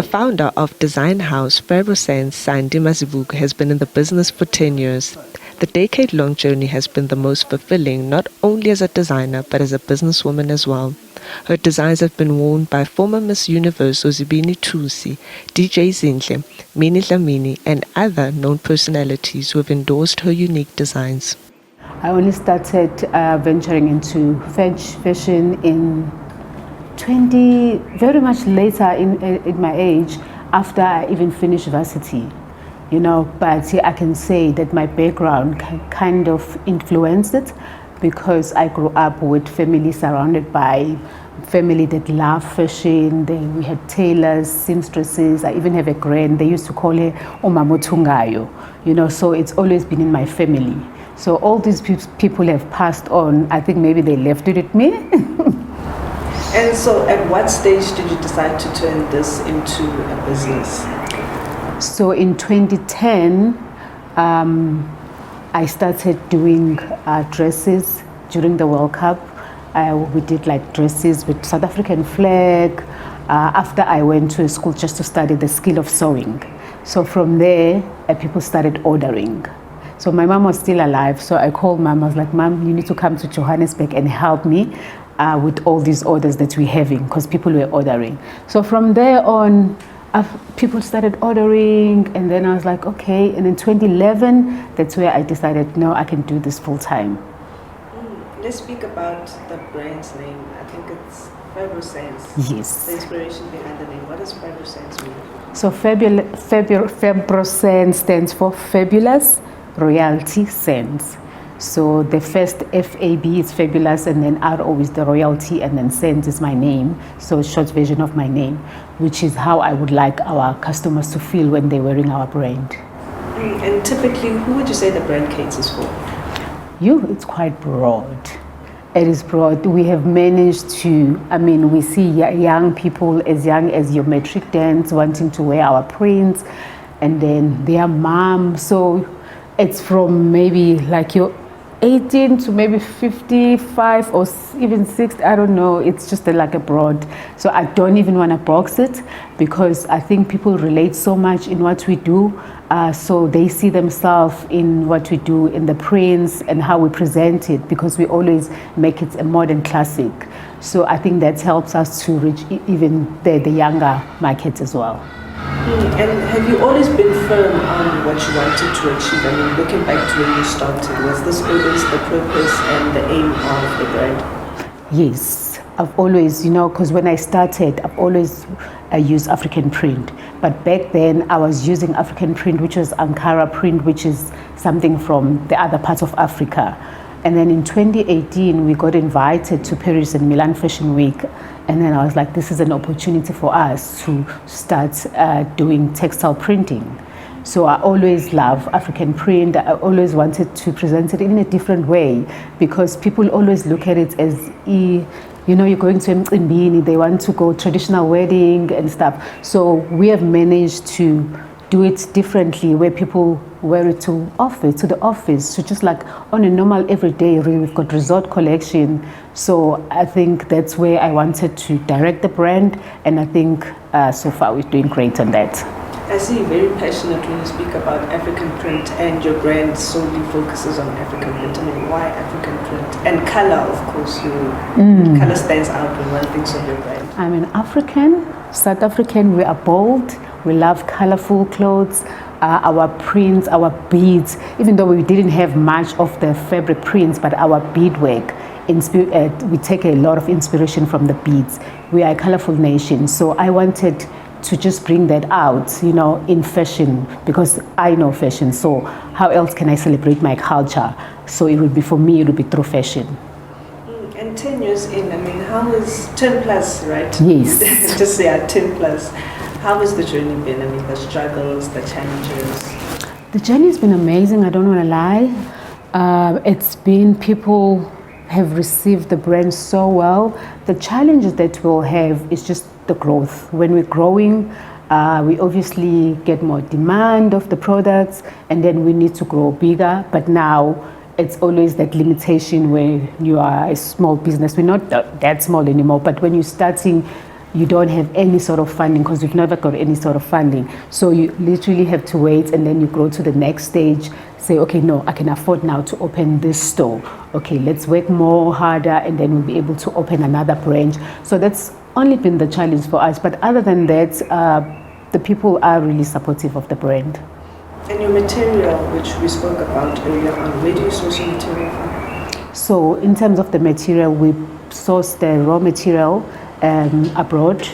The founder of design house Fabrosanz, Sandi Mazibuko, has been in the business for 10 years. The decade-long journey has been the most fulfilling, not only as a designer, but as a businesswoman as well. Her designs have been worn by former Miss Universe Ozibini Tusi, DJ Zinhle, Mini Dlamini, and other known personalities who have endorsed her unique designs. I only started venturing into fashion in very much later in my age, after I even finished varsity. But I can say that my background kind of influenced it, because I grew up with family surrounded by family that love fashion. We had tailors, seamstresses. I even have a grand, they used to call her Umamotungayo, so it's always been in my family. So all these people have passed on. I think maybe they left it with me. And so at what stage did you decide to turn this into a business? So in 2010, I started doing dresses during the World Cup. We did like dresses with South African flag. After I went to a school just to study the skill of sewing. So from there, people started ordering. So my mom was still alive, so I called Mom. I was like, Mom, you need to come to Johannesburg and help me with all these orders that we're having, because people were ordering. So from there on, people started ordering, and then I was like, okay. And in 2011, that's where I decided, no, I can do this full time. Let's speak about the brand's name. I think it's Fabrosanz. Yes. The inspiration behind the name. What does Fabrosanz mean? So Fabrosanz stands for Fabulous Royalty Sands. So the first FAB is fabulous, and then RO is the royalty, and then Sands is my name. So short version of my name, which is how I would like our customers to feel when they're wearing our brand. And typically, who would you say the brand caters for? It's quite broad. It is broad. We have managed to, we see young people as young as your matric dance wanting to wear our prints, and then their mom. So it's from maybe like your 18 to maybe 55 or even 60, I don't know. It's just like a broad. So I don't even want to box it, because I think people relate so much in what we do. So they see themselves in what we do, in the prints and how we present it, because we always make it a modern classic. So I think that helps us to reach even the younger market as well. And have you always been firm on what you wanted to achieve? Looking back to when you started, was this always the purpose and the aim of the brand? Yes, I've always, because when I started, I've always used African print. But back then, I was using African print, which was Ankara print, which is something from the other parts of Africa. And then in 2018, we got invited to Paris and Milan Fashion Week. And then I was like, this is an opportunity for us to start doing textile printing. So I always love African print. I always wanted to present it in a different way, because people always look at it as, you're going to Mcimbini, they want to go traditional wedding and stuff. So we have managed to do it differently, where people wear it to the office. So just like on a normal everyday, we've got resort collection. So I think that's where I wanted to direct the brand, and I think so far we're doing great on that. I see you're very passionate when you speak about African print, and your brand solely focuses on African print. Why African print? And color, of course, color stands out when one thinks of your brand. I'm an African, South African. We are bold. We love colorful clothes. Our prints, our beads, even though we didn't have much of the fabric prints, but our beadwork, we take a lot of inspiration from the beads. We are a colorful nation, so I wanted to just bring that out, in fashion, because I know fashion. So how else can I celebrate my culture? So it would be, for me, it would be through fashion. And 10 years in, how is 10 plus, right? Yes. Just 10 plus. How has the journey been? The struggles, the challenges? The journey has been amazing, I don't want to lie. It's been, people have received the brand so well. The challenges that we'll have is just the growth. When we're growing, we obviously get more demand of the products, and then we need to grow bigger. But now it's always that limitation where you are a small business. We're not that small anymore, but when you're starting, you don't have any sort of funding because you've never got any sort of funding. So you literally have to wait, and then you go to the next stage, say, okay, no, I can afford now to open this store. Okay, let's work more harder, and then we'll be able to open another branch. So that's only been the challenge for us. But other than that, the people are really supportive of the brand. And your material, which we spoke about earlier on, where do you source your material from? So in terms of the material, we source the raw material abroad,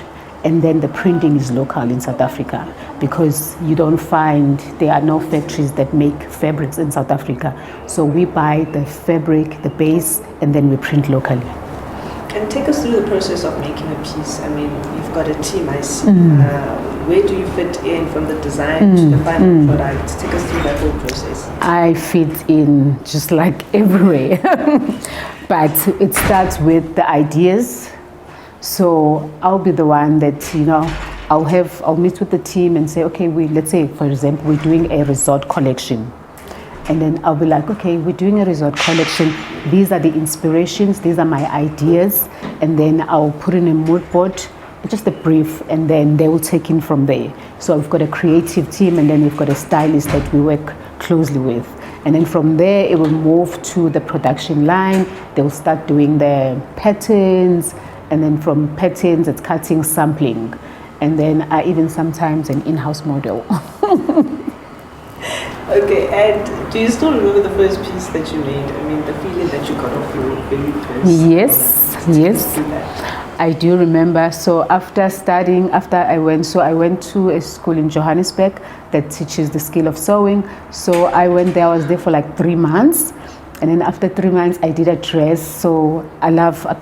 and then the printing is local in South Africa, because you don't find, there are no factories that make fabrics in South Africa. So we buy the fabric, the base, and then we print locally. And take us through the process of making a piece. I mean, you've got a team, I see. Where do you fit in from the design to the final product? Take us through that whole process. I fit in just like everywhere. But it starts with the ideas. So I'll be the one that, I'll meet with the team and say, okay, let's say, for example, we're doing a resort collection. And then I'll be like, okay, we're doing a resort collection. These are the inspirations. These are my ideas. And then I'll put in a mood board, just a brief, and then they will take in from there. So I've got a creative team, and then we've got a stylist that we work closely with. And then from there, it will move to the production line. They'll start doing the patterns. And then from patterns, it's cutting, sampling. And then even sometimes an in-house model. Okay, and do you still remember the first piece that you made? I mean, the feeling that you got off your very first? Yes. I do remember. So after studying, I went to a school in Johannesburg that teaches the skill of sewing. So I went there, I was there for like 3 months. And then after 3 months, I did a dress. So I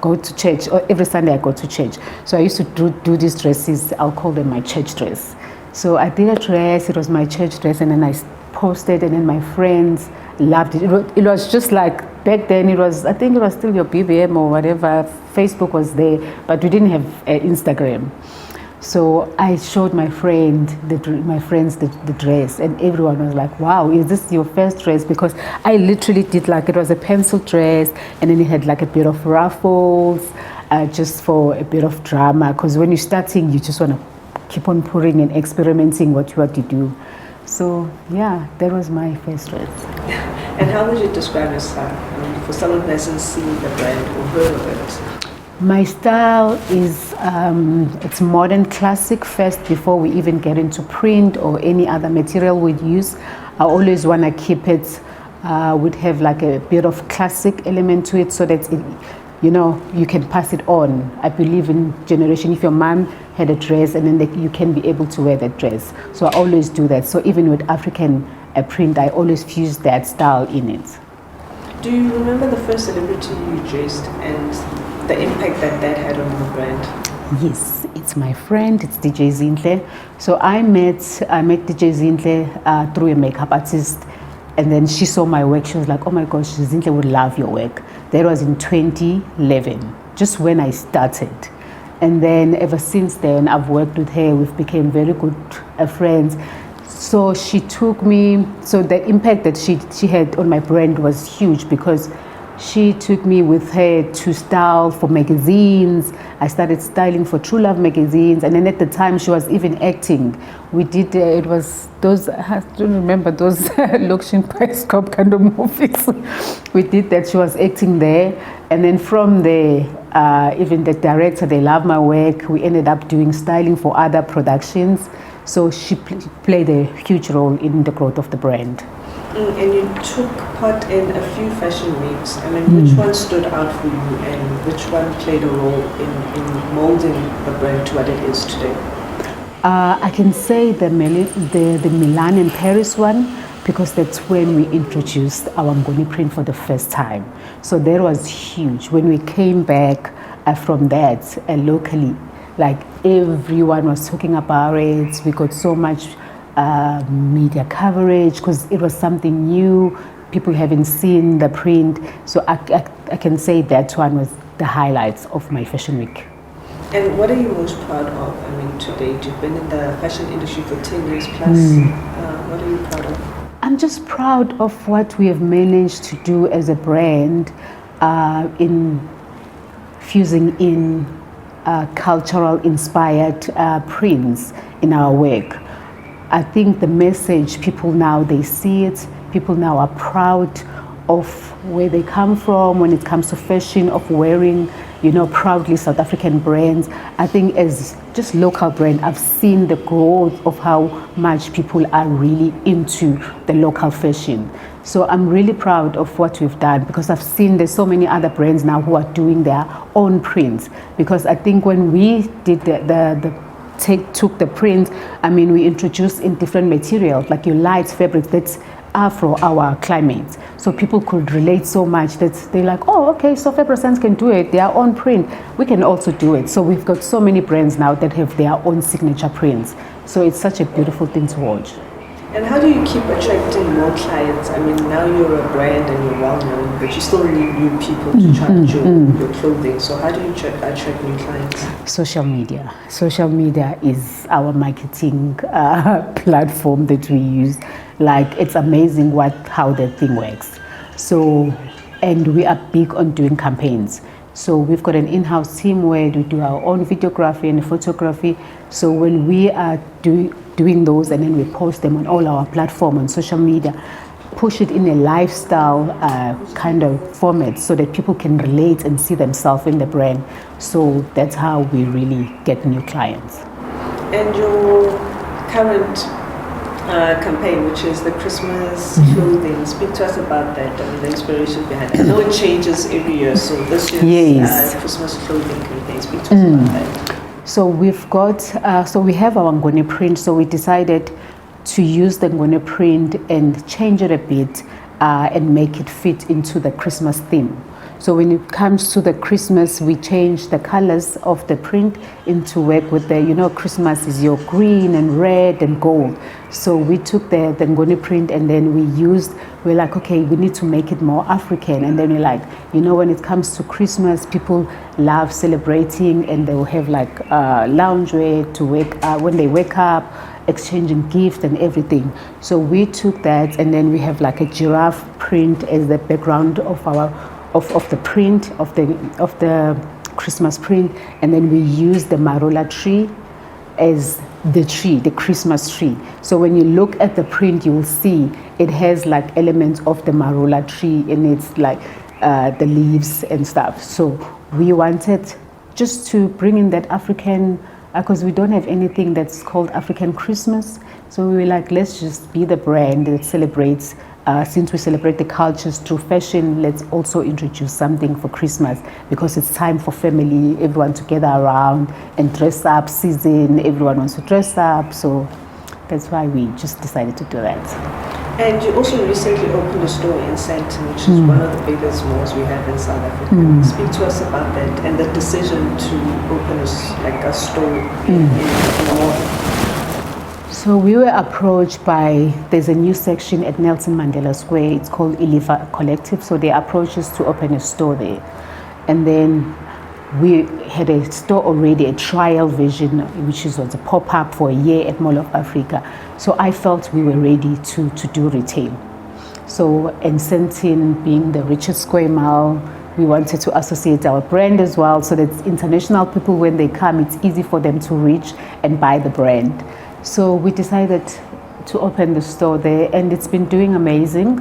go to church, or every Sunday I go to church. So I used to do these dresses, I'll call them my church dress. So I did a dress, it was my church dress, and then I posted, and then my friends loved it. It was just like, back then I think it was still your BBM or whatever, Facebook was there, but we didn't have Instagram. So I showed my friends the dress, and everyone was like, wow, is this your first dress? Because I literally did it was a pencil dress, and then it had like a bit of ruffles, just for a bit of drama, because when you're starting, you just want to keep on putting and experimenting what you do. So yeah, that was my first dress. And how would you describe your style? I mean, for someone who hasn't seen the brand or heard of it? My style is it's modern classic first before we even get into print or any other material we'd use. I always want to keep it, would have like a bit of classic element to it, so that you can pass it on. I believe in generation. If your mom had a dress, and then you can be able to wear that dress. So I always do that. So even with African print, I always fuse that style in it. Do you remember the first celebrity you dressed and the impact that had on the brand? Yes, it's my friend, it's DJ Zinhle. So I met DJ Zinhle through a makeup artist, and then she saw my work. She was like, oh my gosh, Zinhle would love your work. That was in 2011, just when I started. And then ever since then, I've worked with her. We've become very good friends. So she took me, so the impact that she had on my brand was huge, because she took me with her to style for magazines. I started styling for True Love magazines, and then at the time she was even acting. We did, it was those, I don't remember those Lokshin Bioscope kind of movies. We did that, she was acting there. And then from there, even the director, they loved my work. We ended up doing styling for other productions. So she played a huge role in the growth of the brand. And you took part in a few fashion weeks. I mean, which one stood out for you, and which one played a role in molding the brand to what it is today? I can say the Milan and Paris one, because that's when we introduced our Ngoni print for the first time. So that was huge. When we came back from that locally, like everyone was talking about it. We got so much media coverage because it was something new. People haven't seen the print. So I can say that one was the highlights of my fashion week. And what are you most proud of? I mean, to date, you've been in the fashion industry for 10 years plus. What are you proud of? I'm just proud of what we have managed to do as a brand in fusing in cultural inspired prints in our work. I think the message, people now, they see it, people now are proud of where they come from when it comes to fashion, of wearing, proudly South African brands. I think as just local brand, I've seen the growth of how much people are really into the local fashion. So I'm really proud of what we've done, because I've seen there's so many other brands now who are doing their own prints. Because I think when we did took the print, we introduced in different materials, like your light fabrics that are for our climate. So people could relate so much that they're like, oh, okay, so Fabrosanz can do it, their own print. We can also do it. So we've got so many brands now that have their own signature prints. So it's such a beautiful thing to watch. And how do you keep attracting more clients? Now you're a brand and you're well known, but you still need new people to try your clothing. So how do you attract new clients? Social media. Social media is our marketing platform that we use. Like, it's amazing how that thing works. So, and we are big on doing campaigns. So we've got an in-house team where we do our own videography and photography. So when we are doing those, and then we post them on all our platforms on social media, push it in a lifestyle kind of format so that people can relate and see themselves in the brand. So that's how we really get new clients. And your current campaign, which is the Christmas clothing, speak to us about that. The inspiration behind it. I know it changes every year, so this year's Christmas clothing campaign, speak to us about that. So we've got, we have our Ngone print, so we decided to use the Ngone print and change it a bit and make it fit into the Christmas theme. So when it comes to the Christmas, we change the colors of the print into work with the, Christmas is your green and red and gold. So we took the Ngoni print and then we're like, okay, we need to make it more African. And then we're like, when it comes to Christmas, people love celebrating and they will have like loungewear to when they wake up, exchanging gifts and everything. So we took that and then we have like a giraffe print as the background of the print of the Christmas print, and then we use the marula tree as the Christmas tree. So when you look at the print, you will see it has like elements of the marula tree in it, like the leaves and stuff. So we wanted just to bring in that African, because we don't have anything that's called African Christmas. So we were like, let's just be the brand that celebrates. Since we celebrate the cultures through fashion, let's also introduce something for Christmas, because it's time for family, everyone to gather around and dress up. Season, everyone wants to dress up, so that's why we just decided to do that. And you also recently opened a store in Sandton, which is one of the biggest malls we have in South Africa. Speak to us about that and the decision to open a store in the mall. So we were approached there's a new section at Nelson Mandela Square, it's called Ilifa Collective, so they approached us to open a store there. And then we had a store already, a trial version, which was a pop-up for a year at Mall of Africa. So I felt we were ready to do retail. So, and Sandton being the richest square mile, we wanted to associate our brand as well, so that international people, when they come, it's easy for them to reach and buy the brand. So we decided to open the store there, and it's been doing amazing.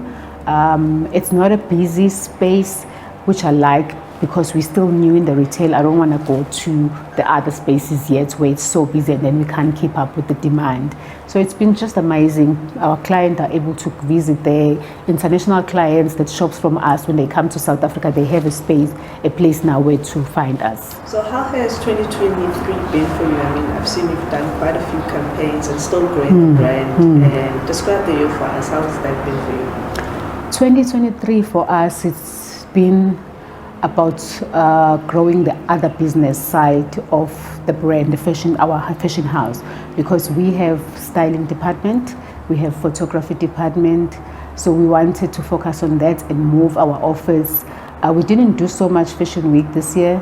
It's not a busy space, which I like, because we're still new in the retail. I don't want to go to the other spaces yet where it's so busy and then we can't keep up with the demand. So it's been just amazing. Our clients are able to visit there. International clients that shops from us, when they come to South Africa, they have a place now where to find us. So how has 2023 been for you? I've seen you've done quite a few campaigns and still growing the brand. And describe the year for us. How has that been for you? 2023 for us, it's been about growing the other business side of the brand, our fashion house, because we have styling department, we have photography department, so we wanted to focus on that and move our office. We didn't do so much Fashion Week this year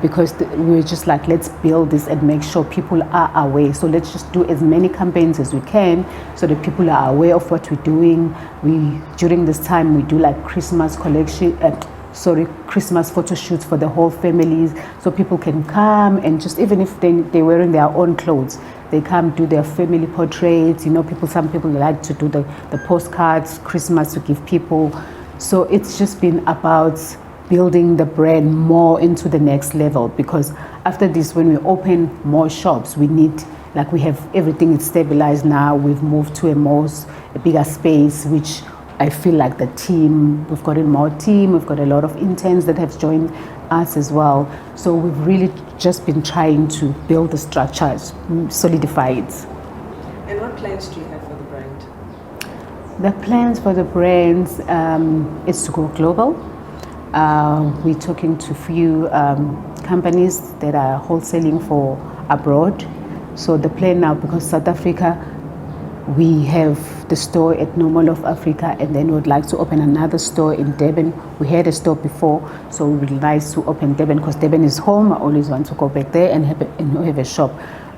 because we were just like, let's build this and make sure people are aware. So let's just do as many campaigns as we can so that people are aware of what we're doing. During this time, we do like Christmas collection, Christmas photo shoots for the whole families, so people can come and just, even if they're wearing their own clothes, they come do their family portraits. Some people like to do the postcards, Christmas, to give people. So it's just been about building the brand more into the next level, because after this, when we open more shops, we have everything is stabilized now. We've moved to a bigger space, which I feel like we've got more team, we've got a lot of interns that have joined us as well. So we've really just been trying to build the structures, solidify it. And what plans do you have for the brand? The plans for the brands is to go global. We're talking to few companies that are wholesaling for abroad. So the plan now, because South Africa, we have the store at No Mall of Africa, and then we would like to open another store in Durban. We had a store before, so we would like to open Durban, because Durban is home. I always want to go back there and have a shop.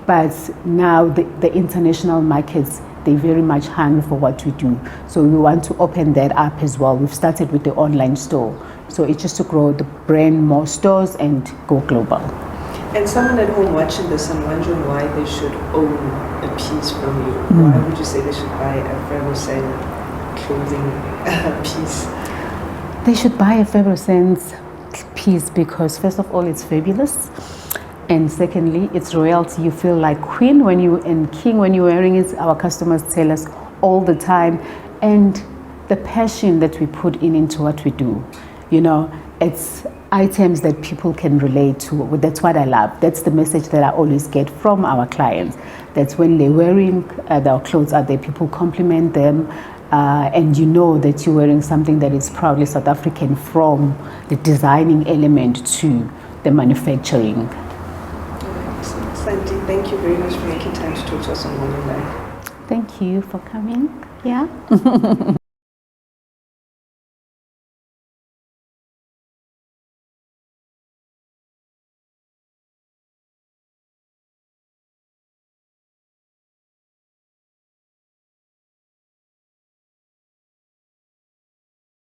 But now the international markets, they're very much hungry for what we do. So we want to open that up as well. We've started with the online store. So it's just to grow the brand, more stores, and go global. And someone at home watching this and wondering why they should own a piece from you, why would you say they should buy a Fabrosanz clothing piece? They should buy a Fabrosanz piece because, first of all, it's fabulous. And secondly, it's royalty. You feel like queen and king when you're wearing it. Our customers tell us all the time. And the passion that we put into what we do, it's items that people can relate to. That's what I love. That's the message that I always get from our clients. That's when they're wearing their clothes out there, people compliment them, and that you're wearing something that is proudly South African, from the designing element to the manufacturing. Sandi, thank you very much for making time to talk to us on Morning Live. Thank you for coming. Yeah.